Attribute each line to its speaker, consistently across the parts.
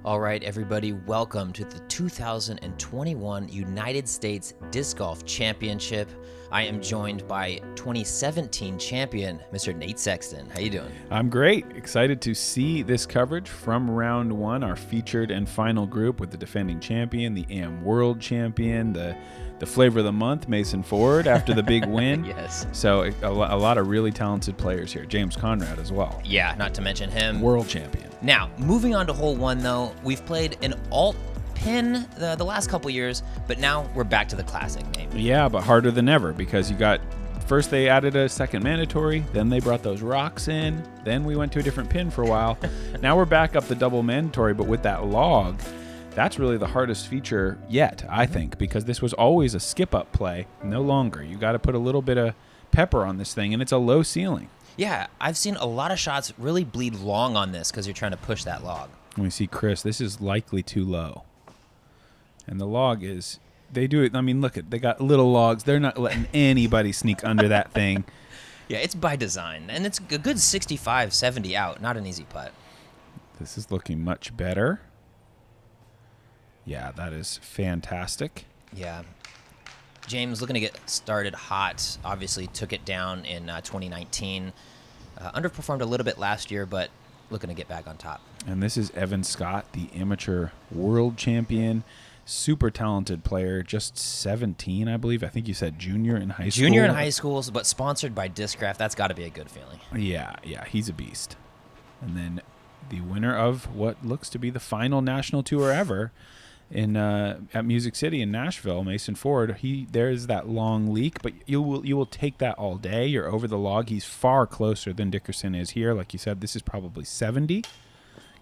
Speaker 1: All right, everybody, welcome to the 2021 United States Disc Golf Championship. I am joined by 2017 champion, Mr. Nate Sexton. How you doing?
Speaker 2: I'm great. Excited to see this coverage from round one, our featured and final group with the defending champion, the AM World Champion, the flavor of the month, Mason Ford, after the big win.
Speaker 1: Yes.
Speaker 2: So a lot of really talented players here. James Conrad as well.
Speaker 1: Yeah, not to mention him.
Speaker 2: World champion.
Speaker 1: Now, moving on to hole one, though, we've played an alt pin the last couple years, but now we're back to the classic name.
Speaker 2: Yeah, but harder than ever because you got, first they added a second mandatory, then they brought those rocks in, then we went to a different pin for a while. Now we're back up the double mandatory, but with that log, that's really the hardest feature yet, I think, because this was always a skip-up play. No longer. You got to put a little bit of pepper on this thing, and it's a low ceiling.
Speaker 1: Yeah, I've seen a lot of shots really bleed long on this because you're trying to push that log.
Speaker 2: When we see Chris, this is likely too low. And the log is, they do it, I mean, look, they got little logs. They're not letting anybody sneak under that thing.
Speaker 1: Yeah, it's by design, and it's a good 65, 70 out, not an easy putt.
Speaker 2: This is looking much better. Yeah, that is fantastic.
Speaker 1: Yeah. James looking to get started hot. Obviously took it down in 2019. Underperformed a little bit last year, but looking to get back on top.
Speaker 2: And this is Evan Scott, the amateur world champion. Super talented player, just 17, I believe. I think you said junior in high school.
Speaker 1: Junior in high school, but sponsored by Discraft. That's got to be a good feeling.
Speaker 2: Yeah, he's a beast. And then the winner of what looks to be the final national tour ever in at Music City in Nashville, Mason Ford. There's that long leak, but you will take that all day. You're over the log. He's far closer than Dickerson is here. Like you said, this is probably 70.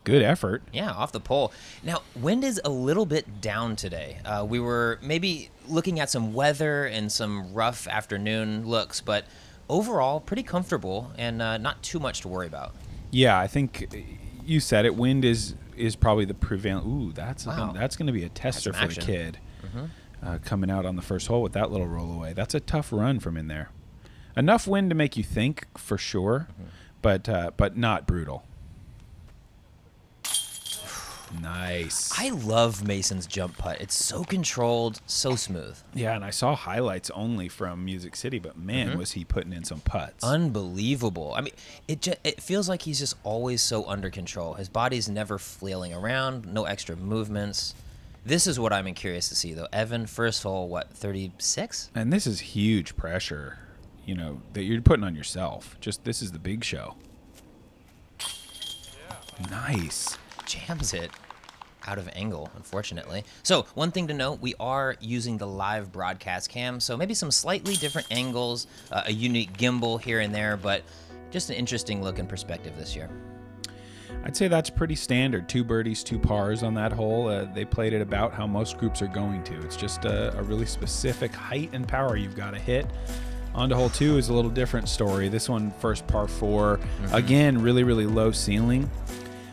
Speaker 2: Good effort.
Speaker 1: Yeah, off the pole. Now, wind is a little bit down today. We were maybe looking at some weather and some rough afternoon looks, but overall pretty comfortable and not too much to worry about.
Speaker 2: Yeah, I think you said it. Wind is probably the prevalent. Ooh, that's
Speaker 1: Wow.
Speaker 2: That's going to be a tester for the
Speaker 1: action.
Speaker 2: kid.
Speaker 1: Mm-hmm.
Speaker 2: Coming out on the first hole with that little roll away. That's a tough run from in there. Enough wind to make you think for sure, but not brutal. Nice.
Speaker 1: I love Mason's jump putt. It's so controlled, so smooth.
Speaker 2: Yeah, and I saw highlights only from Music City, but man, was he putting in some putts.
Speaker 1: Unbelievable. I mean, it feels like he's just always so under control. His body's never flailing around, no extra movements. This is what I'm curious to see, though. Evan, first hole, 36?
Speaker 2: And this is huge pressure, that you're putting on yourself. Just this is the big show. Yeah. Nice.
Speaker 1: Jams it out of angle, unfortunately. So one thing to note, we are using the live broadcast cam, so maybe some slightly different angles, a unique gimbal here and there, but just an interesting look and perspective this year.
Speaker 2: I'd say that's pretty standard. 2 birdies, 2 pars on that hole. They played it about how most groups are going to. It's just a really specific height and power you've got to hit. On to hole 2 is a little different story. This one, first par 4. Mm-hmm. Again, really, really low ceiling.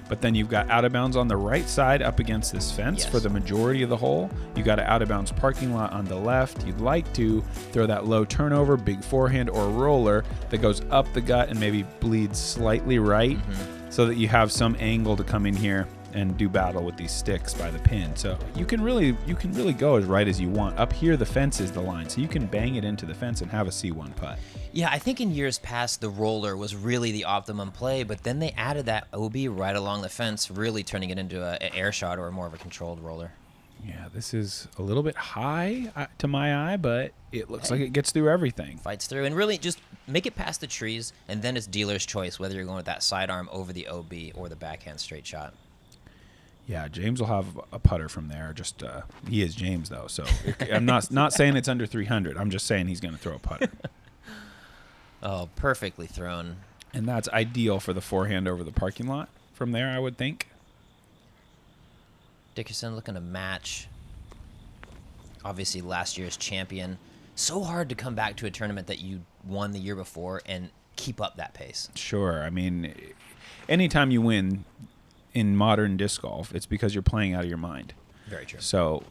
Speaker 2: But then you've got out of bounds on the right side up against this fence for the majority of the hole. You got an out of bounds parking lot on the left. You'd like to throw that low turnover, big forehand or roller that goes up the gut and maybe bleeds slightly right so that you have some angle to come in here and do battle with these sticks by the pin. So you can really go as right as you want. Up here, the fence is the line, so you can bang it into the fence and have a C1 putt.
Speaker 1: Yeah, I think in years past, the roller was really the optimum play, but then they added that OB right along the fence, really turning it into an air shot or more of a controlled roller.
Speaker 2: Yeah, this is a little bit high to my eye, but it looks like it gets through everything.
Speaker 1: Fights through, and really just make it past the trees, and then it's dealer's choice whether you're going with that sidearm over the OB or the backhand straight shot.
Speaker 2: Yeah, James will have a putter from there. Just he is James, though, so I'm not saying it's under 300. I'm just saying he's going to throw a putter.
Speaker 1: Oh, perfectly thrown.
Speaker 2: And that's ideal for the forehand over the parking lot from there, I would think.
Speaker 1: Dickerson looking to match. Obviously, last year's champion. So hard to come back to a tournament that you won the year before and keep up that pace.
Speaker 2: Sure. I mean, anytime you win in modern disc golf, it's because you're playing out of your mind.
Speaker 1: Very true.
Speaker 2: So,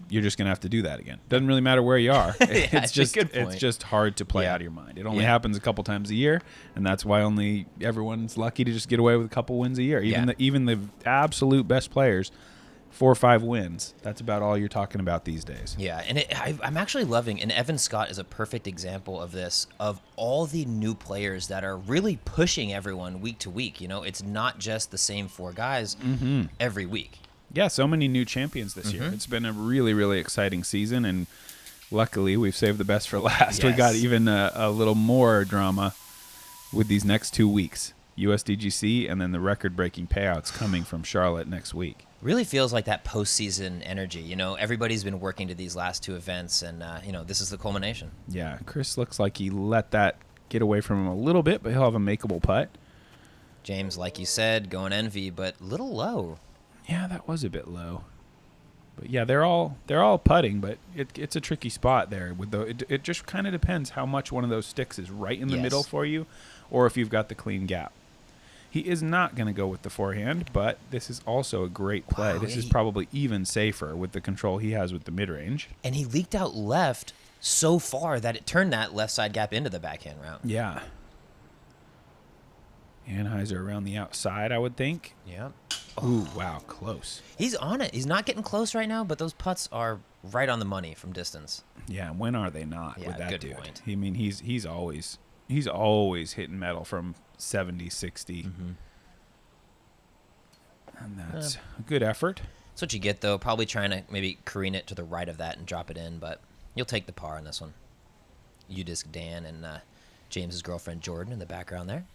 Speaker 2: you're just going to have to do that again. Doesn't really matter where you are.
Speaker 1: It's just a good point.
Speaker 2: It's just hard to play out of your mind. It only happens a couple times a year, and that's why only everyone's lucky to just get away with a couple wins a year. Even the absolute best players, 4 or 5 wins. That's about all you're talking about these days.
Speaker 1: Yeah, and I'm actually loving, and Evan Scott is a perfect example of this, of all the new players that are really pushing everyone week to week. It's not just the same 4 guys every week.
Speaker 2: Yeah, so many new champions this year. It's been a really, really exciting season, and luckily we've saved the best for last.
Speaker 1: Yes.
Speaker 2: We got even a little more drama with these next 2 weeks. USDGC and then the record-breaking payouts coming from Charlotte next week.
Speaker 1: Really feels like that postseason energy. Everybody's been working to these last 2 events, and, this is the culmination.
Speaker 2: Yeah, Chris looks like he let that get away from him a little bit, but he'll have a makeable putt.
Speaker 1: James, like you said, going envy, but a little low.
Speaker 2: Yeah, that was a bit low. But yeah, they're all putting, but it's a tricky spot there. It just kind of depends how much one of those sticks is right in the middle for you, or if you've got the clean gap. He is not going to go with the forehand, but this is also a great play.
Speaker 1: Wow,
Speaker 2: this is probably even safer with the control he has with the mid-range.
Speaker 1: And he leaked out left so far that it turned that left side gap into the backhand route.
Speaker 2: Yeah. Anheuser around the outside, I would think.
Speaker 1: Yeah.
Speaker 2: Ooh, wow, close.
Speaker 1: He's on it. He's not getting close right now, but those putts are right on the money from distance.
Speaker 2: Yeah, when are they not
Speaker 1: Yeah,
Speaker 2: with that
Speaker 1: good
Speaker 2: dude?
Speaker 1: point.
Speaker 2: I mean, he's always hitting metal from 70, 60. And that's a good effort.
Speaker 1: That's what you get, though. Probably trying to maybe careen it to the right of that and drop it in, but you'll take the par on this one. UDisc Dan and James's girlfriend Jordan in the background there.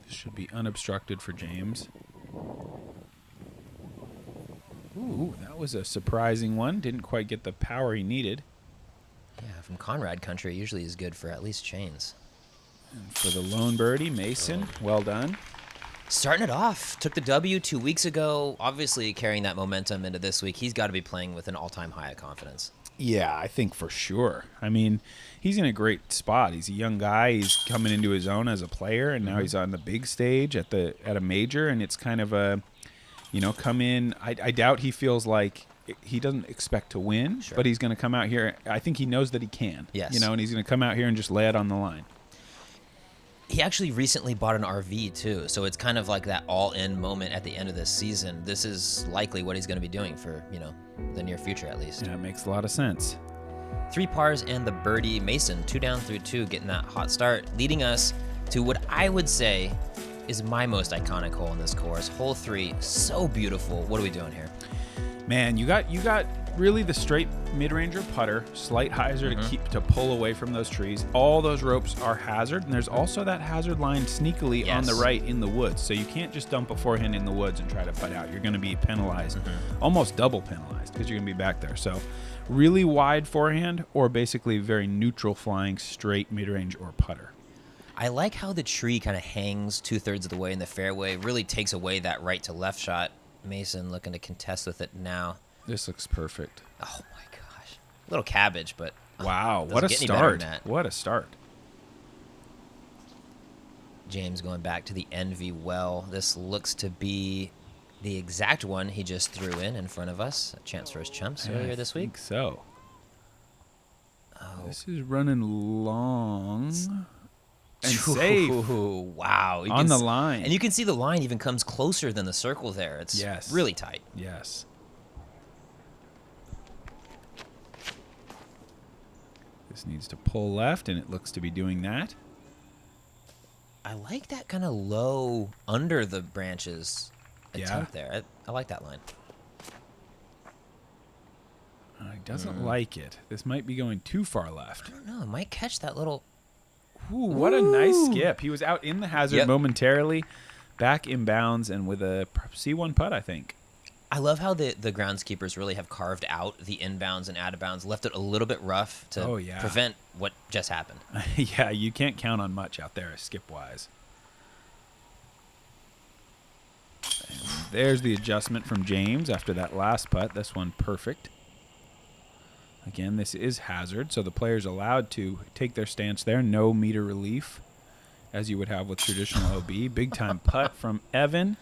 Speaker 2: This should be unobstructed for James. Ooh, that was a surprising one. Didn't quite get the power he needed.
Speaker 1: Yeah, from Conrad country, usually is good for at least chains.
Speaker 2: And for the lone birdie, Mason, well done.
Speaker 1: Starting it off, took the W 2 weeks ago. Obviously carrying that momentum into this week. He's got to be playing with an all-time high of confidence.
Speaker 2: Yeah, I think for sure. I mean, he's in a great spot. He's a young guy. He's coming into his own as a player, and now he's on the big stage at a major, and it's kind of a, come in. I doubt he feels like he doesn't expect to win, but he's going to come out here. I think he knows that he can.
Speaker 1: Yes.
Speaker 2: And he's going to come out here and just lay it on the line.
Speaker 1: He actually recently bought an RV, too, so it's kind of like that all-in moment at the end of this season. This is likely what he's going to be doing for, the near future at least.
Speaker 2: Yeah, it makes a lot of sense.
Speaker 1: 3 pars and the birdie. Mason, 2 down through 2, getting that hot start, leading us to what I would say is my most iconic hole in this course. Hole 3, so beautiful. What are we doing here?
Speaker 2: Man, you got really the straight mid-ranger putter, slight hyzer to pull away from those trees. All those ropes are hazard, and there's also that hazard line sneakily on the right in the woods. So you can't just dump a forehand in the woods and try to putt out. You're going to be penalized, almost double penalized, because you're going to be back there. So really wide forehand or basically very neutral flying straight mid-range or putter.
Speaker 1: I like how the tree kind of hangs 2/3 of the way in the fairway, really takes away that right to left shot. Mason looking to contest with it now.
Speaker 2: This looks perfect.
Speaker 1: Oh my gosh. A little cabbage, but
Speaker 2: wow, what a start. What a start.
Speaker 1: James going back to the envy well. This looks to be the exact one he just threw in front of us. A chance for his chumps earlier this week.
Speaker 2: I think so.
Speaker 1: Oh.
Speaker 2: This is running long. And safe.
Speaker 1: Wow.
Speaker 2: On the line.
Speaker 1: And you can see the line even comes closer than the circle there. It's really tight.
Speaker 2: Yes. This needs to pull left, and it looks to be doing that.
Speaker 1: I like that kind of low under the branches attempt there. I like that line.
Speaker 2: He doesn't like it. This might be going too far left.
Speaker 1: I don't know. It might catch that little...
Speaker 2: Ooh, what a nice skip. He was out in the hazard momentarily, back inbounds, and with a C1 putt, I think.
Speaker 1: I love how the groundskeepers really have carved out the inbounds and out of bounds, left it a little bit rough to prevent what just happened.
Speaker 2: Yeah, you can't count on much out there skip-wise. And there's the adjustment from James after that last putt. This one perfect. Again, this is hazard, so the player's allowed to take their stance there. No meter relief, as you would have with traditional OB. Big-time putt from Evan.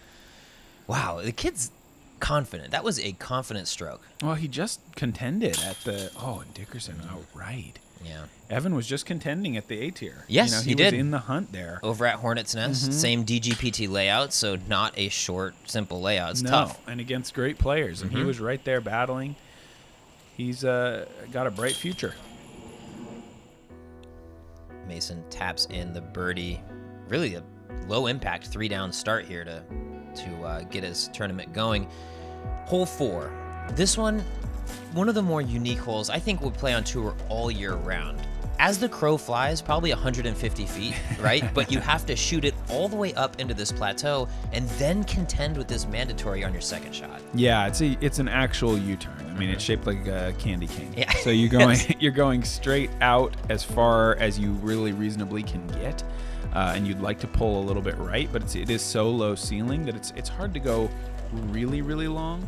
Speaker 1: Wow, the kid's confident. That was a confident stroke.
Speaker 2: Well, he just contended at the and Dickerson outright.
Speaker 1: Yeah.
Speaker 2: Evan was just contending at the A tier.
Speaker 1: Yes,
Speaker 2: he
Speaker 1: he did.
Speaker 2: was in the hunt there.
Speaker 1: Over at Hornet's Nest, same DGPT layout, so not a short, simple layout. It's tough.
Speaker 2: And against great players, and he was right there battling. He's got a bright future.
Speaker 1: Mason taps in the birdie. Really a low impact 3-down start here to get his tournament going. Hole 4. This one of the more unique holes I think we'll play on tour all year round. As the crow flies, probably 150 feet, right? But you have to shoot it all the way up into this plateau and then contend with this mandatory on your second shot.
Speaker 2: Yeah, it's an actual U-turn. I mean, it's shaped like a candy cane.
Speaker 1: Yeah.
Speaker 2: So you're going straight out as far as you really reasonably can get, and you'd like to pull a little bit right, but it is so low ceiling that it's hard to go really, really long.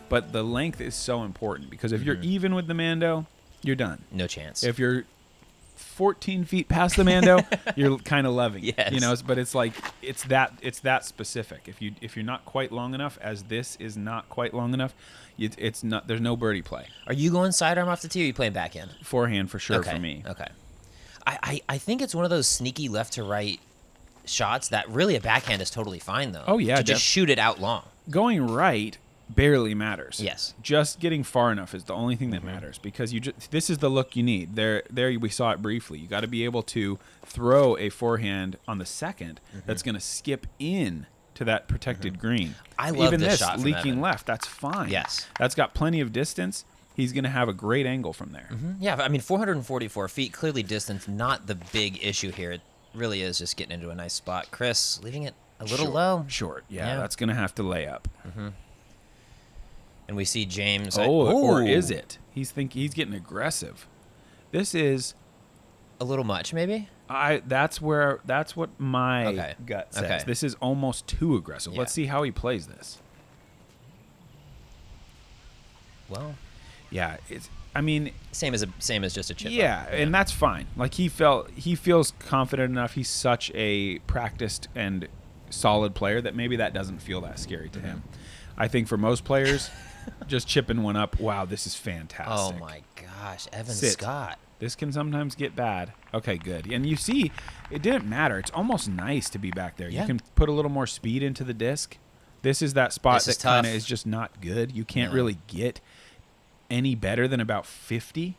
Speaker 2: But the length is so important because if you're even with the Mando, you're done.
Speaker 1: No chance.
Speaker 2: If you're 14 feet past the Mando, you're kind of loving it.
Speaker 1: Yes.
Speaker 2: But it's like it's that specific. If you're not quite long enough, as this is not quite long enough, it's not. There's no birdie play.
Speaker 1: Are you going sidearm off the tee or are you playing backhand?
Speaker 2: Forehand for sure
Speaker 1: Okay.
Speaker 2: for me.
Speaker 1: Okay. I think it's one of those sneaky left to right shots that really a backhand is totally fine though.
Speaker 2: Oh, yeah,
Speaker 1: To just shoot it out long.
Speaker 2: Going right barely matters.
Speaker 1: Yes.
Speaker 2: Just getting far enough is the only thing that matters because this is the look you need. There we saw it briefly. You got to be able to throw a forehand on the second that's going to skip in to that protected green.
Speaker 1: I love
Speaker 2: Even
Speaker 1: this shot from
Speaker 2: leaking
Speaker 1: Evan.
Speaker 2: left, that's fine.
Speaker 1: Yes.
Speaker 2: That's got plenty of distance. He's going to have a great angle from there.
Speaker 1: Yeah, I mean 444 feet, clearly distance, not the big issue here. It really is just getting into a nice spot. Chris leaving it a little low.
Speaker 2: Short. Yeah,
Speaker 1: Yeah.
Speaker 2: that's going to have to lay up.
Speaker 1: And we see James.
Speaker 2: Or is it? He's getting aggressive. This is
Speaker 1: A little much, maybe?
Speaker 2: that's what my
Speaker 1: Okay.
Speaker 2: gut says.
Speaker 1: Okay.
Speaker 2: This is almost too aggressive.
Speaker 1: Yeah.
Speaker 2: Let's see how he plays this.
Speaker 1: Well,
Speaker 2: Yeah, I mean,
Speaker 1: same as just a chip.
Speaker 2: yeah, and that's fine. Like he feels confident enough. He's such a practiced and solid player that maybe that doesn't feel that scary to him. I think for most players, just chipping one up, wow, this is fantastic.
Speaker 1: Oh my gosh, Evan
Speaker 2: Sit.
Speaker 1: Scott.
Speaker 2: This can sometimes get bad. Okay, good. And you see, it didn't matter. It's almost nice to be back there.
Speaker 1: Yeah.
Speaker 2: You can put a little more speed into the disc. This is that spot
Speaker 1: This is
Speaker 2: that kind of
Speaker 1: tough.
Speaker 2: is just not good. You can't
Speaker 1: No.
Speaker 2: really get any better than about 50.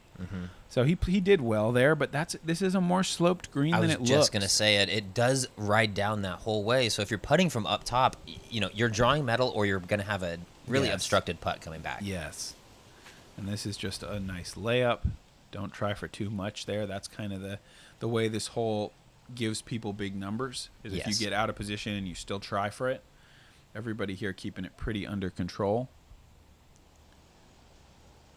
Speaker 2: So he did well there, but this is a more sloped green
Speaker 1: I
Speaker 2: than
Speaker 1: was
Speaker 2: it looks.
Speaker 1: just gonna say it. It does ride down that whole way. So if you're putting from up top, you're drawing metal, or you're gonna have a really
Speaker 2: Yes.
Speaker 1: obstructed putt coming back.
Speaker 2: Yes. And this is just a nice layup. Don't try for too much there. That's kind of the way this hole gives people big numbers, is if you
Speaker 1: Yes.
Speaker 2: get out of position and you still try for it. Everybody here keeping it pretty under control.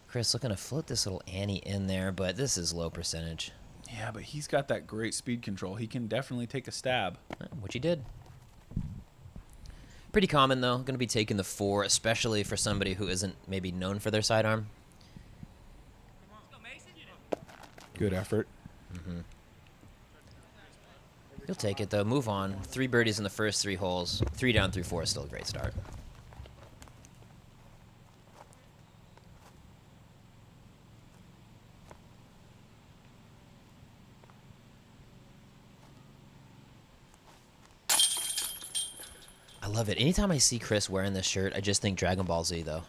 Speaker 1: Chris looking to float this little Annie in there, but this is low percentage,
Speaker 2: Yeah, but he's got that great speed control. He can definitely take a stab.
Speaker 1: which he did. Pretty common though. Going to be taking the 4, especially for somebody who isn't maybe known for their sidearm.
Speaker 2: Good effort.
Speaker 1: You'll take it though. Move on. 3 birdies in the first 3 holes. 3 down through 4 is still a great start. I love it. Anytime I see Chris wearing this shirt, I just think Dragon Ball Z though.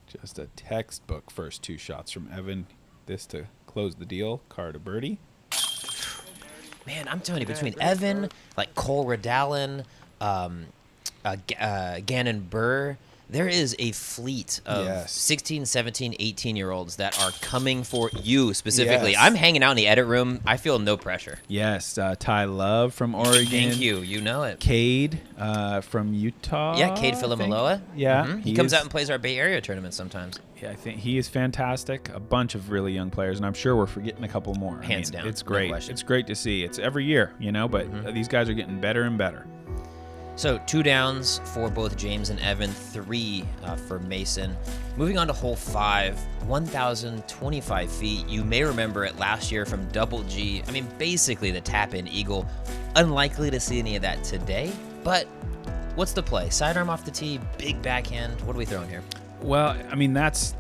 Speaker 2: Just a textbook first 2 shots from Evan. This to close the deal. Car to birdie.
Speaker 1: Man, I'm telling you, between Evan, like Cole Radallen, Gannon Burr, there is a fleet of
Speaker 2: Yes.
Speaker 1: 16, 17, 18-year-olds that are coming for you specifically.
Speaker 2: Yes.
Speaker 1: I'm hanging out in the edit room. I feel no pressure.
Speaker 2: Yes, Ty Love from Oregon.
Speaker 1: Thank you. You know it.
Speaker 2: Cade from Utah.
Speaker 1: Yeah, Cade
Speaker 2: I think.
Speaker 1: Filomaloa.
Speaker 2: Yeah.
Speaker 1: Mhm. He comes
Speaker 2: is-
Speaker 1: out and plays our Bay Area tournament sometimes.
Speaker 2: Yeah, I think he is fantastic. A bunch of really young players, and I'm sure we're forgetting a couple more.
Speaker 1: Hands down,
Speaker 2: It's
Speaker 1: no
Speaker 2: great.
Speaker 1: question.
Speaker 2: It's great to see. It's every year, but these guys are getting better and better.
Speaker 1: So 2 downs for both James and Evan, 3 for Mason. Moving on to hole 5, 1,025 feet. You may remember it last year from Double G. I mean, basically the tap-in eagle. Unlikely to see any of that today, but what's the play? Sidearm off the tee, big backhand. What are we throwing here?
Speaker 2: Well, I mean, that's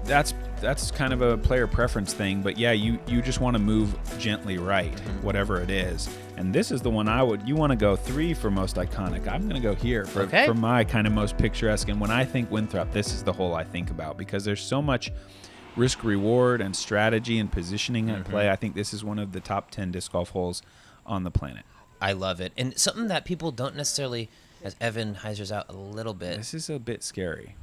Speaker 2: kind of a player preference thing, but yeah, you just want to move gently right, whatever it is. And this is the one you want to go 3 for most iconic. I'm going to go here for my kind of most picturesque. And when I think Winthrop, this is the hole I think about, because there's so much risk reward and strategy and positioning at play. I think this is one of the top 10 disc golf holes on the planet.
Speaker 1: I love it. And something that people don't necessarily, as Evan hyzers out a little bit.
Speaker 2: This is a bit scary.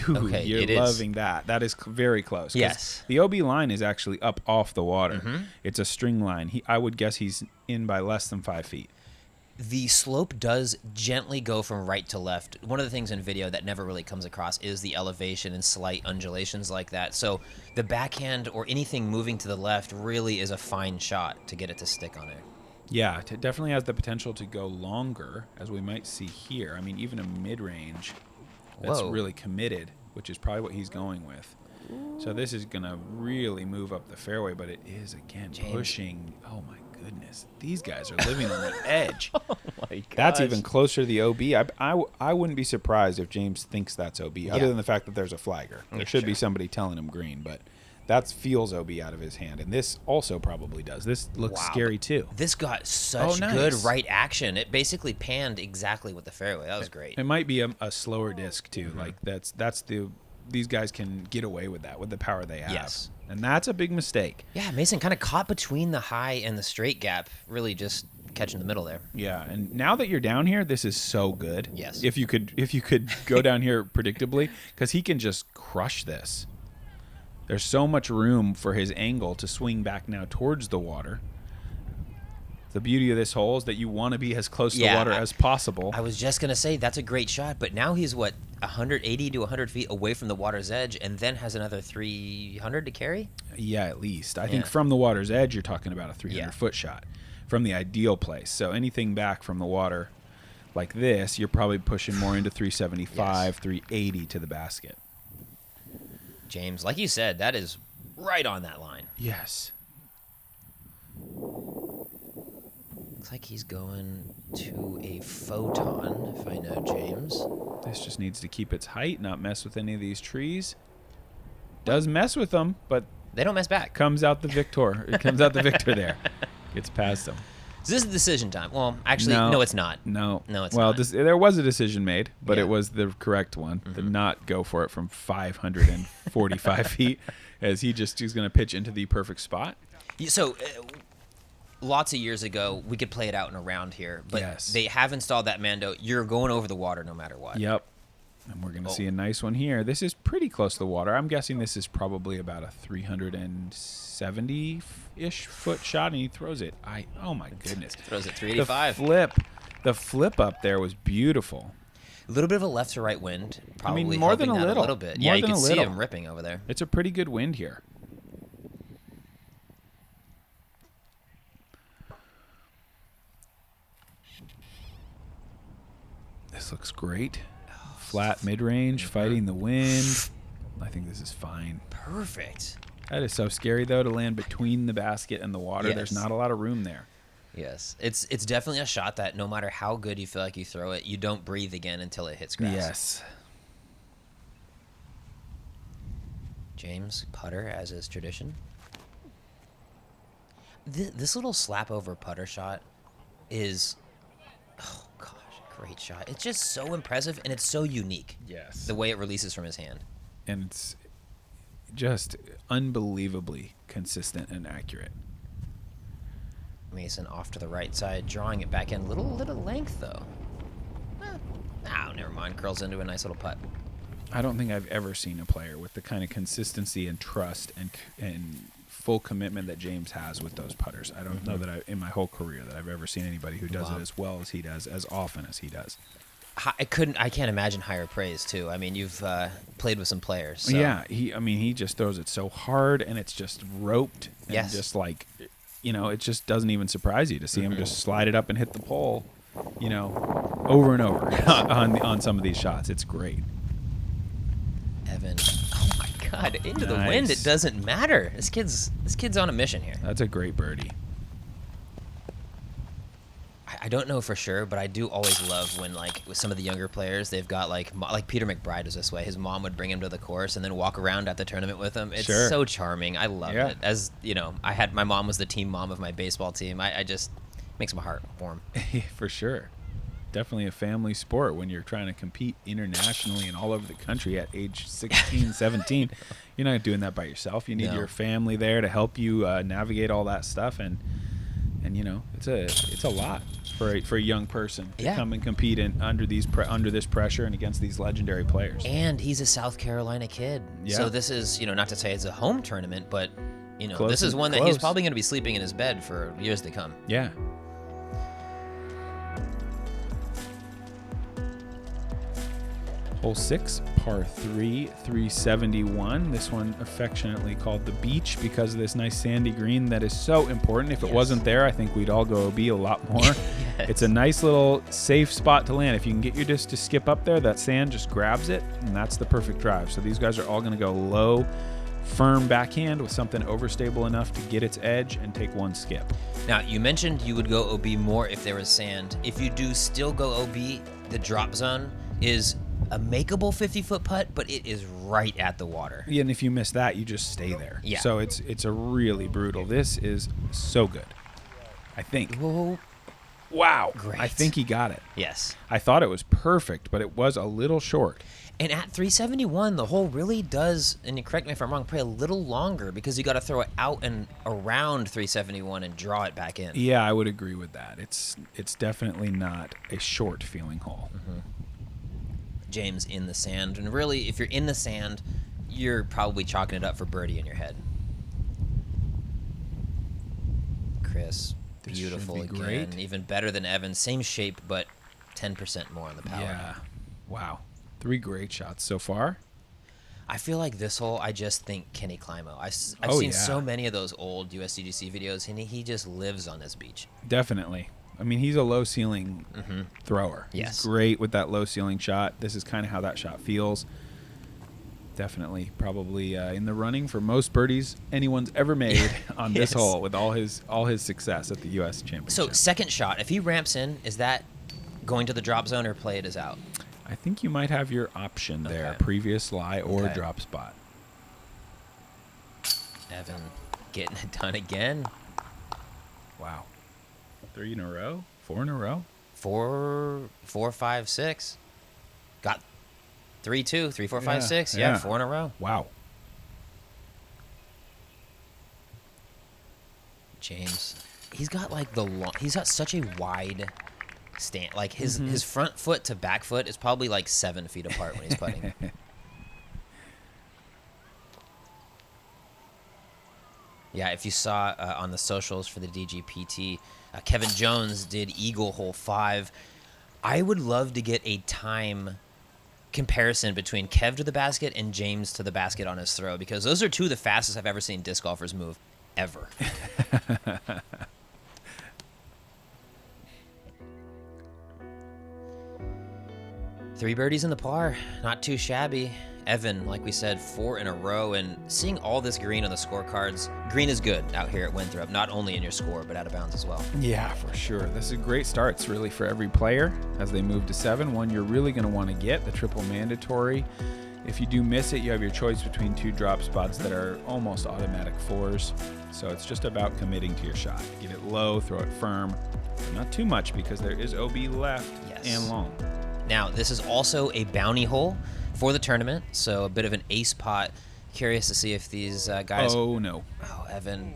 Speaker 1: Okay,
Speaker 2: You're loving that. That is very close.
Speaker 1: Yes.
Speaker 2: The OB line is actually up off the water. It's a string line. I would guess he's in by less than 5 feet.
Speaker 1: The slope does gently go from right to left. One of the things in video that never really comes across is the elevation and slight undulations like that. So the backhand or anything moving to the left really is a fine shot to get it to stick on there.
Speaker 2: Yeah, it definitely has the potential to go longer, as we might see here. I mean, even a mid-range that's really committed, which is probably what he's going with. So this is going to really move up the fairway, but it is, again, pushing. Oh, my goodness. These guys are living on the edge.
Speaker 1: Oh, my gosh.
Speaker 2: That's even closer to the OB. I wouldn't be surprised if James thinks that's OB, other than the fact that there's a flagger. There should be somebody telling him green, but that feels OB out of his hand, and this also probably does. This looks scary, too.
Speaker 1: This got such good right action. It basically panned exactly with the fairway. That was great.
Speaker 2: It might be a slower disc, too. Like, these guys can get away with that, with the power they have.
Speaker 1: Yes.
Speaker 2: And that's a big mistake.
Speaker 1: Yeah, Mason kind of caught between the high and the straight gap, really just catching the middle there.
Speaker 2: Yeah, and now that you're down here, this is so good.
Speaker 1: Yes.
Speaker 2: If you could go down here predictably, because he can just crush this. There's so much room for his angle to swing back now towards the water. The beauty of this hole is that you want to be as close to the water as possible.
Speaker 1: I was just going to say, that's a great shot, but now he's, 180 to 100 feet away from the water's edge and then has another 300 to carry?
Speaker 2: Yeah, at least. I think from the water's edge, you're talking about a 300-foot shot from the ideal place. So anything back from the water like this, you're probably pushing more into 375, 380 to the basket.
Speaker 1: James, like you said, that is right on that line.
Speaker 2: Yes.
Speaker 1: Looks like he's going to a photon, if I know James.
Speaker 2: This just needs to keep its height, not mess with any of these trees. Does mess with them, but
Speaker 1: they don't mess back.
Speaker 2: Comes out the victor. It comes out the victor there. Gets past them.
Speaker 1: So this is decision time. Well, actually, no, it's not.
Speaker 2: No,
Speaker 1: it's
Speaker 2: not.
Speaker 1: Well,
Speaker 2: there was a decision made, but it was the correct one. To not go for it from 545 feet, as he's going to pitch into the perfect spot.
Speaker 1: So, lots of years ago, we could play it out in a round here, but they have installed that Mando. You're going over the water no matter what.
Speaker 2: Yep. And we're going to see a nice one here. This is pretty close to the water. I'm guessing this is probably about a 370-ish foot shot, and he throws it. Oh, my goodness.
Speaker 1: Throws it 385.
Speaker 2: The flip up there was beautiful.
Speaker 1: A little bit of a left to right wind. Probably
Speaker 2: more than a
Speaker 1: little.
Speaker 2: little
Speaker 1: bit. Yeah, you can see him ripping over there.
Speaker 2: It's a pretty good wind here. This looks great. Flat mid-range, fighting the wind. I think this is fine.
Speaker 1: Perfect.
Speaker 2: That is so scary, though, to land between the basket and the water. There's not a lot of room there.
Speaker 1: Yes. It's definitely a shot that no matter how good you feel like you throw it, you don't breathe again until it hits grass.
Speaker 2: Yes.
Speaker 1: James, putter, as is tradition. This little slap-over putter shot is... Oh, gosh. Great shot. It's just so impressive, and it's so unique.
Speaker 2: Yes.
Speaker 1: The way it releases from his hand.
Speaker 2: And it's just unbelievably consistent and accurate.
Speaker 1: Mason off to the right side, drawing it back in. Little length, though. Never mind. Curls into a nice little putt.
Speaker 2: I don't think I've ever seen a player with the kind of consistency and trust and full commitment that James has with those putters. I don't know that in my whole career that I've ever seen anybody who does it as well as he does, as often as he does.
Speaker 1: I can't imagine higher praise too. I mean, you've played with some players. So.
Speaker 2: Yeah, he just throws it so hard, and it's just roped, and just like, it just doesn't even surprise you to see him just slide it up and hit the pole, over and over on some of these shots. It's great.
Speaker 1: Evan, oh my God, into the wind. It doesn't matter. This kid's on a mission here.
Speaker 2: That's a great birdie.
Speaker 1: I don't know for sure, but I do always love when, like, with some of the younger players, they've got, like Peter McBride was this way. His mom would bring him to the course and then walk around at the tournament with him. It's
Speaker 2: Sure.
Speaker 1: so charming. I love
Speaker 2: Yeah.
Speaker 1: it. As, you know, my mom was the team mom of my baseball team. I just, makes my heart warm.
Speaker 2: For sure. Definitely a family sport when you're trying to compete internationally and all over the country at age 16, 17. You're not doing that by yourself. You need
Speaker 1: No.
Speaker 2: your family there to help you navigate all that stuff. And you know, it's a lot for a young person to
Speaker 1: Yeah.
Speaker 2: come and compete under this pressure and against these legendary players.
Speaker 1: And he's a South Carolina kid.
Speaker 2: Yeah.
Speaker 1: So this is, you know, not to say it's a home tournament, but, you know,
Speaker 2: Close
Speaker 1: this is
Speaker 2: and
Speaker 1: one that he's
Speaker 2: close.
Speaker 1: probably going to be sleeping in his bed for years to come.
Speaker 2: Yeah. Hole 6, par 3, 371. This one affectionately called the beach because of this nice sandy green that is so important. If it
Speaker 1: Yes.
Speaker 2: wasn't there, I think we'd all go OB a lot more. It's a nice little safe spot to land. If you can get your disc to skip up there, that sand just grabs it, and that's the perfect drive. So these guys are all going to go low, firm backhand with something overstable enough to get its edge and take one skip.
Speaker 1: Now, you mentioned you would go OB more if there was sand. If you do still go OB, the drop zone is a makeable 50-foot putt, but it is right at the water.
Speaker 2: Yeah, and if you miss that, you just stay there.
Speaker 1: Yeah.
Speaker 2: So it's a really brutal. This is so good, I think.
Speaker 1: Whoa.
Speaker 2: Wow.
Speaker 1: Great.
Speaker 2: I think he got it.
Speaker 1: Yes.
Speaker 2: I thought it was perfect, but it was a little short.
Speaker 1: And at 371, the hole really does, and you correct me if I'm wrong, play a little longer because you got to throw it out and around 371 and draw it back in.
Speaker 2: Yeah, I would agree with that. It's definitely not a short feeling hole.
Speaker 1: James in the sand. And really, if you're in the sand, you're probably chalking it up for birdie in your head. Chris,
Speaker 2: This
Speaker 1: beautiful
Speaker 2: should be
Speaker 1: again.
Speaker 2: great.
Speaker 1: Even better than Evan. Same shape, but 10% more on the power.
Speaker 2: Yeah. Wow. 3 great shots so far.
Speaker 1: I feel like this hole, I just think Kenny Climo. I've
Speaker 2: Oh,
Speaker 1: seen
Speaker 2: yeah.
Speaker 1: so many of those old USDGC videos, and he just lives on this beach.
Speaker 2: Definitely. I mean, he's a low ceiling thrower.
Speaker 1: Yes.
Speaker 2: He's great with that low ceiling shot. This is kind of how that shot feels. Definitely, probably in the running for most birdies anyone's ever made on this
Speaker 1: Yes.
Speaker 2: hole with all his success at the U.S. Championship.
Speaker 1: So, second shot, if he ramps in, is that going to the drop zone or play it as out?
Speaker 2: I think you might have your option there,
Speaker 1: Okay.
Speaker 2: previous lie or
Speaker 1: Okay.
Speaker 2: drop spot.
Speaker 1: Evan getting it done again.
Speaker 2: Wow. 3 in a row? 4 in a row?
Speaker 1: 4, 5, 6. Got 3, 2, 3, 4, 5,
Speaker 2: Yeah,
Speaker 1: 6.
Speaker 2: yeah.
Speaker 1: Yeah, 4 in a row.
Speaker 2: Wow.
Speaker 1: James, he's got like he's got such a wide stand. Like his front foot to back foot is probably like 7 feet apart when he's putting. Yeah, if you saw on the socials for the DGPT, Kevin Jones did Eagle Hole 5. I would love to get a time comparison between Kev to the basket and James to the basket on his throw, because those are two of the fastest I've ever seen disc golfers move, ever. Three birdies in the par, not too shabby. Evan, like we said, 4 in a row, and seeing all this green on the scorecards, green is good out here at Winthrop, not only in your score, but out of bounds as well.
Speaker 2: Yeah, for sure. This is a great starts really for every player as they move to 7. One you're really going to want to get, the triple mandatory. If you do miss it, you have your choice between 2 drop spots that are almost automatic 4s. So it's just about committing to your shot. Get it low, throw it firm, but not too much because there is OB left and long.
Speaker 1: Now, this is also a bounty hole for the tournament, so a bit of an ace pot. Curious to see if these guys...
Speaker 2: Oh, no.
Speaker 1: Oh, Evan.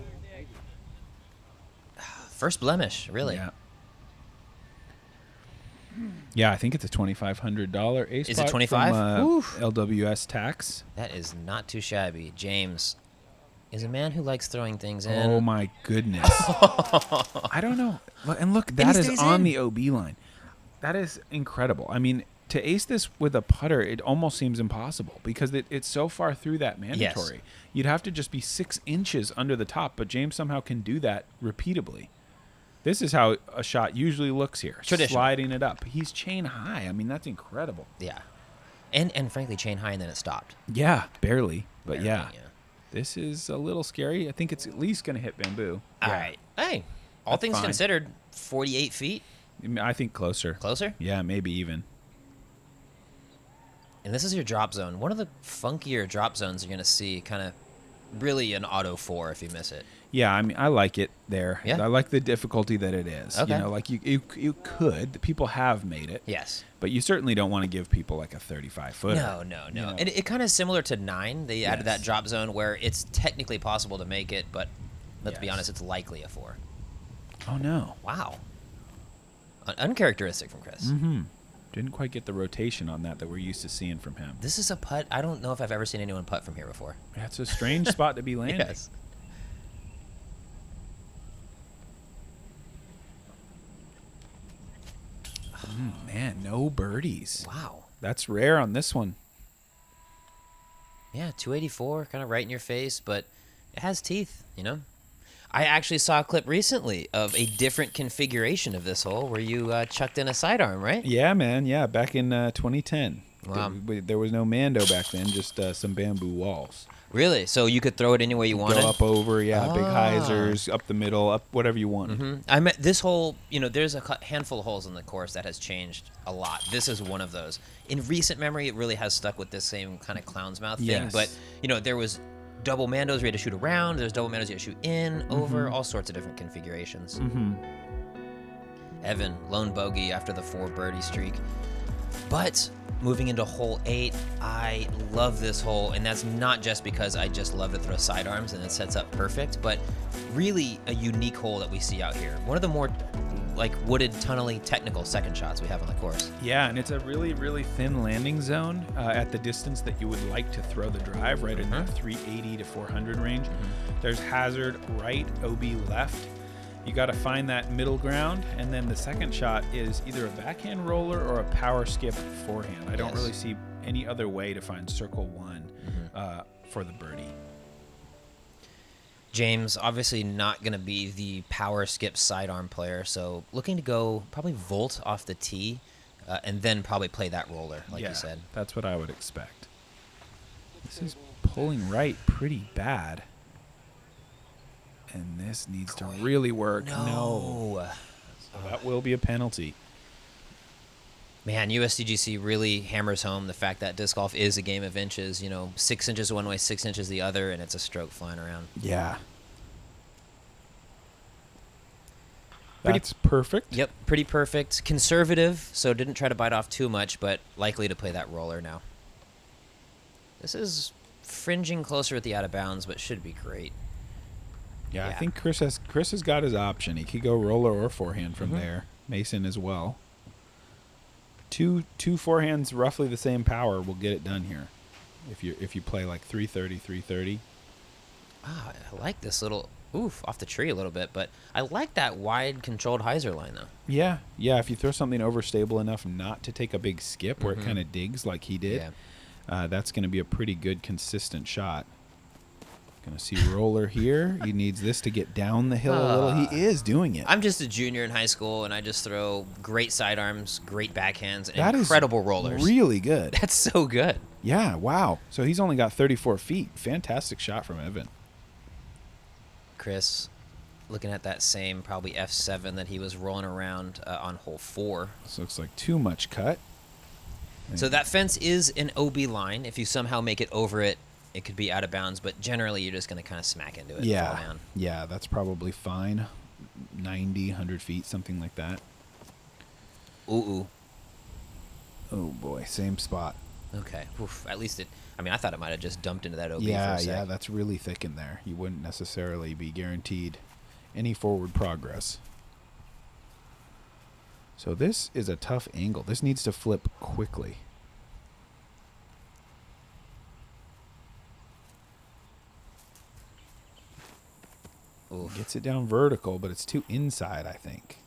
Speaker 1: First blemish, really.
Speaker 2: Yeah. Yeah, I think it's a $2,500 ace
Speaker 1: Is
Speaker 2: pot
Speaker 1: it 25?
Speaker 2: from LWS tax.
Speaker 1: That is not too shabby. James is a man who likes throwing things in.
Speaker 2: Oh, my goodness. I don't know. And look, that
Speaker 1: he
Speaker 2: is
Speaker 1: stays
Speaker 2: on
Speaker 1: in.
Speaker 2: the OB line. That is incredible. I mean, to ace this with a putter, it almost seems impossible because it's so far through that mandatory.
Speaker 1: Yes.
Speaker 2: You'd have to just be 6 inches under the top, but James somehow can do that repeatably. This is how a shot usually looks here.
Speaker 1: Traditional.
Speaker 2: Sliding it up. He's chain high. I mean, that's incredible.
Speaker 1: Yeah. And frankly, chain high, and then it stopped.
Speaker 2: Yeah, barely. But
Speaker 1: Barely,
Speaker 2: yeah, this is a little scary. I think it's at least going to hit bamboo.
Speaker 1: All
Speaker 2: Yeah.
Speaker 1: right. Hey, all
Speaker 2: That's
Speaker 1: things
Speaker 2: fine.
Speaker 1: considered, 48 feet.
Speaker 2: I think closer.
Speaker 1: Closer?
Speaker 2: Yeah, maybe even.
Speaker 1: And this is your drop zone. One of the funkier drop zones you're going to see, kind of really an auto 4 if you miss it.
Speaker 2: Yeah, I mean, I like it there.
Speaker 1: Yeah.
Speaker 2: I like the difficulty that it is.
Speaker 1: Okay.
Speaker 2: You know, like you could. People have made it.
Speaker 1: Yes.
Speaker 2: But you certainly don't want to give people like a 35-footer.
Speaker 1: No.
Speaker 2: You know?
Speaker 1: And it kind of similar to 9. They added
Speaker 2: Yes.
Speaker 1: that drop zone where it's technically possible to make it, but let's be
Speaker 2: Yes.
Speaker 1: honest, it's likely a 4.
Speaker 2: Oh, no.
Speaker 1: Wow. Uncharacteristic from Chris.
Speaker 2: Mm-hmm. Didn't quite get the rotation on that we're used to seeing from him.
Speaker 1: This is a putt. I don't know if I've ever seen anyone putt from here before.
Speaker 2: That's a strange spot to be landing.
Speaker 1: Yes.
Speaker 2: Man, no birdies.
Speaker 1: Wow.
Speaker 2: That's rare on this one.
Speaker 1: Yeah, 284, kind of right in your face, but it has teeth, you know? I actually saw a clip recently of a different configuration of this hole where you chucked in a sidearm, right?
Speaker 2: Yeah, man. Yeah, back in 2010.
Speaker 1: Wow.
Speaker 2: There was no Mando back then, just some bamboo walls.
Speaker 1: Really? So you could throw it any way you wanted?
Speaker 2: Go up over, big
Speaker 1: Ah.
Speaker 2: hyzers, up the middle, up whatever you wanted.
Speaker 1: Mm-hmm. I meant this hole, you know, there's a handful of holes in the course that has changed a lot. This is one of those. In recent memory, it really has stuck with this same kind of clown's mouth thing.
Speaker 2: Yes.
Speaker 1: But, you know, there was double Mandos where you had to shoot around. There's double Mandos you had to shoot in, over, all sorts of different configurations.
Speaker 2: Mm-hmm.
Speaker 1: Evan, lone bogey after the 4 birdie streak. But moving into hole 8, I love this hole, and that's not just because I just love to throw sidearms and it sets up perfect, but really a unique hole that we see out here. One of the more like wooded, tunnely, technical second shots we have on the course.
Speaker 2: Yeah, and it's a really, really thin landing zone at the distance that you would like to throw the drive, right in the 380 to 400 range. There's hazard right, OB left. You got to find that middle ground, and then the second shot is either a backhand roller or a power skip forehand. I don't really see any other way to find circle 1 for the birdie.
Speaker 1: James, obviously not going to be the power skip sidearm player, so looking to go probably volt off the tee and then probably play that roller, like you said.
Speaker 2: That's what I would expect. This is pulling right pretty bad. And this needs to really work. No. So that will be a penalty.
Speaker 1: Man, USDGC really hammers home the fact that disc golf is a game of inches. You know, 6 inches one way, 6 inches the other, and it's a stroke flying around.
Speaker 2: Yeah. That's perfect.
Speaker 1: Yep, pretty perfect. Conservative, so didn't try to bite off too much, but likely to play that roller now. This is fringing closer at the out of bounds, but should be great.
Speaker 2: Yeah, I think Chris has got his option. He could go roller or forehand from there. Mason as well. Two forehands roughly the same power will get it done here. If you play like 330.
Speaker 1: Ah, I like this little off the tree a little bit, but I like that wide controlled hyzer line though.
Speaker 2: Yeah. If you throw something overstable enough not to take a big skip where it kind of digs like he did, that's going to be a pretty good consistent shot. Gonna see roller here. He needs this to get down the hill a little. He is doing it.
Speaker 1: I'm just a junior in high school, and I just throw great sidearms, great backhands, and
Speaker 2: That is
Speaker 1: incredible rollers.
Speaker 2: Really good.
Speaker 1: That's so good.
Speaker 2: Yeah, wow. So he's only got 34 feet. Fantastic shot from Evan.
Speaker 1: Chris, looking at that same probably F7 that he was rolling around on hole 4.
Speaker 2: This looks like too much cut.
Speaker 1: So that fence is an OB line. If you somehow make it over it, it could be out of bounds, but generally you're just going to kind of smack into it and fall down.
Speaker 2: Yeah, that's probably fine. 90, 100 feet, something like that.
Speaker 1: Ooh.
Speaker 2: Oh, boy, same spot.
Speaker 1: Okay. Oof, at least I thought it might have just dumped into that OB for
Speaker 2: Yeah,
Speaker 1: a sec.
Speaker 2: that's really thick in there. You wouldn't necessarily be guaranteed any forward progress. So this is a tough angle. This needs to flip quickly.
Speaker 1: Oof.
Speaker 2: Gets it down vertical, but it's too inside, I think.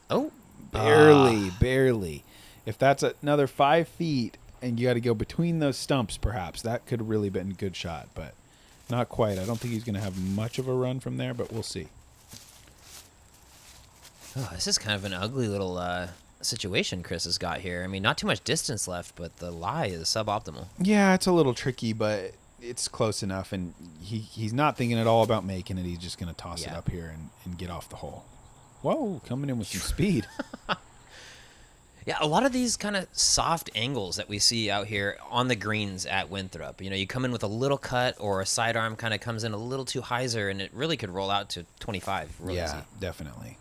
Speaker 1: Oh.
Speaker 2: Barely. If that's another 5 feet and you got to go between those stumps, perhaps, that could have really been a good shot, but not quite. I don't think he's going to have much of a run from there, but we'll see.
Speaker 1: Oh, this is kind of an ugly little situation Chris has got here. I mean, not too much distance left, but the lie is suboptimal.
Speaker 2: Yeah, it's a little tricky, but it's close enough, and he's not thinking at all about making it. He's just going to toss it up here and get off the hole. Whoa, coming in with some speed.
Speaker 1: Yeah, a lot of these kind of soft angles that we see out here on the greens at Winthrop. You come in with a little cut or a sidearm kind of comes in a little too hyzer, and it really could roll out to 25 real easy.
Speaker 2: Definitely.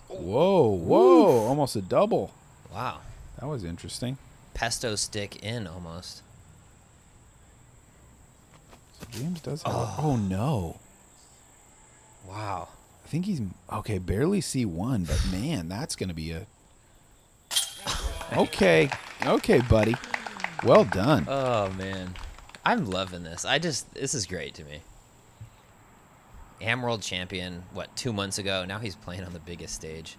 Speaker 2: Whoa, whoa, almost a double.
Speaker 1: Wow.
Speaker 2: That was interesting.
Speaker 1: Pesto stick in almost.
Speaker 2: So James does have oh, no.
Speaker 1: Wow.
Speaker 2: I think he's, okay, barely C1, but man, that's going to be a... Okay, buddy. Well done.
Speaker 1: Oh, man. I'm loving this. This is great to me. Am World Champion, 2 months ago? Now he's playing on the biggest stage.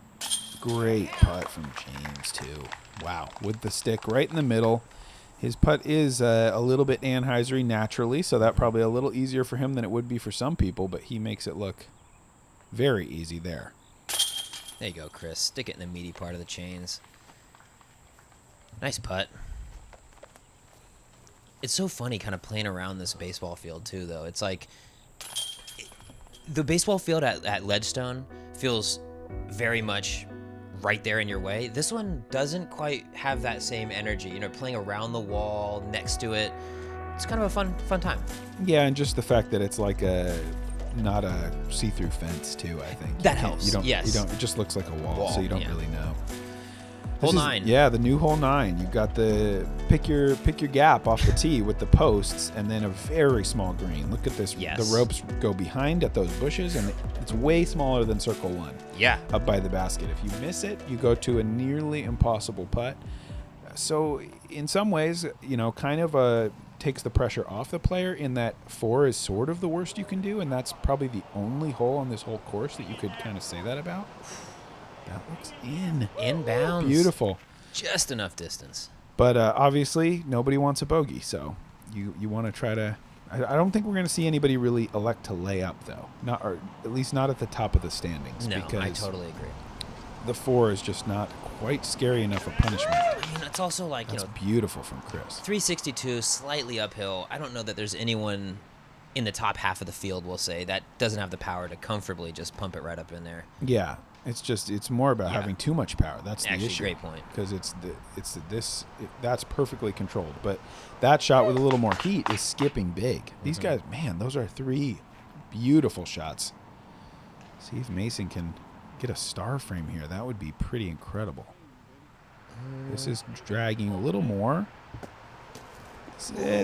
Speaker 2: Great putt from James, too. Wow. With the stick right in the middle. His putt is a little bit Anheusery naturally, so that probably a little easier for him than it would be for some people, but he makes it look very easy there.
Speaker 1: There you go, Chris. Stick it in the meaty part of the chains. Nice putt. It's so funny kind of playing around this baseball field, too, though. It's like the baseball field at Ledgestone feels very much right there in your way. This one doesn't quite have that same energy. Playing around the wall, next to it. It's kind of a fun time.
Speaker 2: Yeah, and just the fact that it's like not a see-through fence too. I think
Speaker 1: that helps. Yes.
Speaker 2: It just looks like a wall, so you don't really know.
Speaker 1: Hole 9.
Speaker 2: Yeah, the new hole 9. You've got the pick your gap off the tee with the posts, and then a very small green. Look at this.
Speaker 1: Yes.
Speaker 2: The ropes go behind at those bushes, and it's way smaller than circle 1.
Speaker 1: Yeah.
Speaker 2: Up by the basket. If you miss it, you go to a nearly impossible putt. So in some ways, kind of takes the pressure off the player in that 4 is sort of the worst you can do, and that's probably the only hole on this whole course that you could kind of say that about. That looks
Speaker 1: inbounds.
Speaker 2: Beautiful.
Speaker 1: Just enough distance.
Speaker 2: But obviously, nobody wants a bogey, so you want to try to... I don't think we're going to see anybody really elect to lay up, though. Or at least not at the top of the standings.
Speaker 1: No,
Speaker 2: because
Speaker 1: I totally agree.
Speaker 2: The 4 is just not quite scary enough a punishment.
Speaker 1: It's also like,
Speaker 2: That's beautiful from Chris.
Speaker 1: 362, slightly uphill. I don't know that there's anyone in the top half of the field, we'll say, that doesn't have the power to comfortably just pump it right up in there.
Speaker 2: Yeah. It's more about having too much power. That's the issue.
Speaker 1: Great point.
Speaker 2: Because that's perfectly controlled. But that shot with a little more heat is skipping big. These guys, man, those are 3 beautiful shots. See if Mason can get a star frame here. That would be pretty incredible. This is dragging a little more.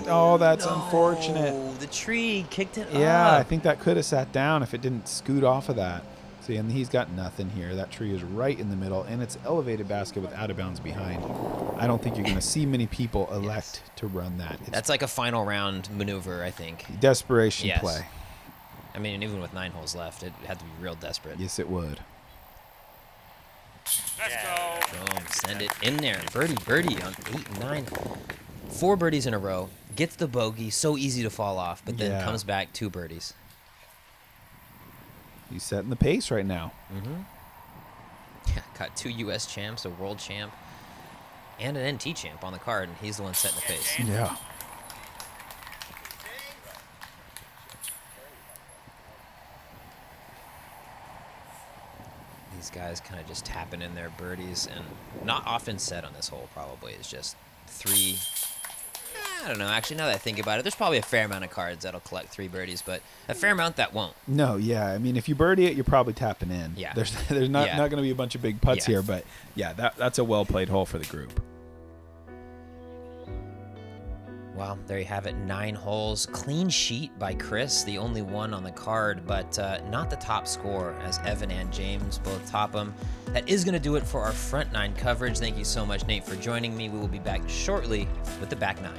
Speaker 2: Oh, that's unfortunate.
Speaker 1: The tree kicked it up.
Speaker 2: Yeah, I think that could have sat down if it didn't scoot off of that. See, and he's got nothing here. That tree is right in the middle, and it's elevated basket with out of bounds behind. I don't think you're going to see many people elect to run that.
Speaker 1: That's like a final round maneuver, I think.
Speaker 2: Desperation play.
Speaker 1: I mean, even with 9 holes left, it had to be real desperate.
Speaker 2: Yes, it would.
Speaker 3: Let's go.
Speaker 1: Boom, send it in there. Birdie on 8 and 9. 4 birdies in a row. Gets the bogey. So easy to fall off, but then comes back 2 birdies.
Speaker 2: He's setting the pace right now.
Speaker 1: Yeah, got 2 U.S. champs, a world champ, and an NT champ on the card, and he's the one setting the pace.
Speaker 2: Yeah.
Speaker 1: These guys kind of just tapping in their birdies, and not often said on this hole probably. It's just 3... I don't know. Actually, now that I think about it, there's probably a fair amount of cards that'll collect 3 birdies, but a fair amount that won't.
Speaker 2: No, yeah. I mean, if you birdie it, you're probably tapping in.
Speaker 1: Yeah.
Speaker 2: There's not going to be a bunch of big putts here, but yeah, that's a well-played hole for the group.
Speaker 1: Well, there you have it. 9 holes. Clean sheet by Chris, the only one on the card, but not the top score, as Evan and James both top him. That is going to do it for our front 9 coverage. Thank you so much, Nate, for joining me. We will be back shortly with the back 9.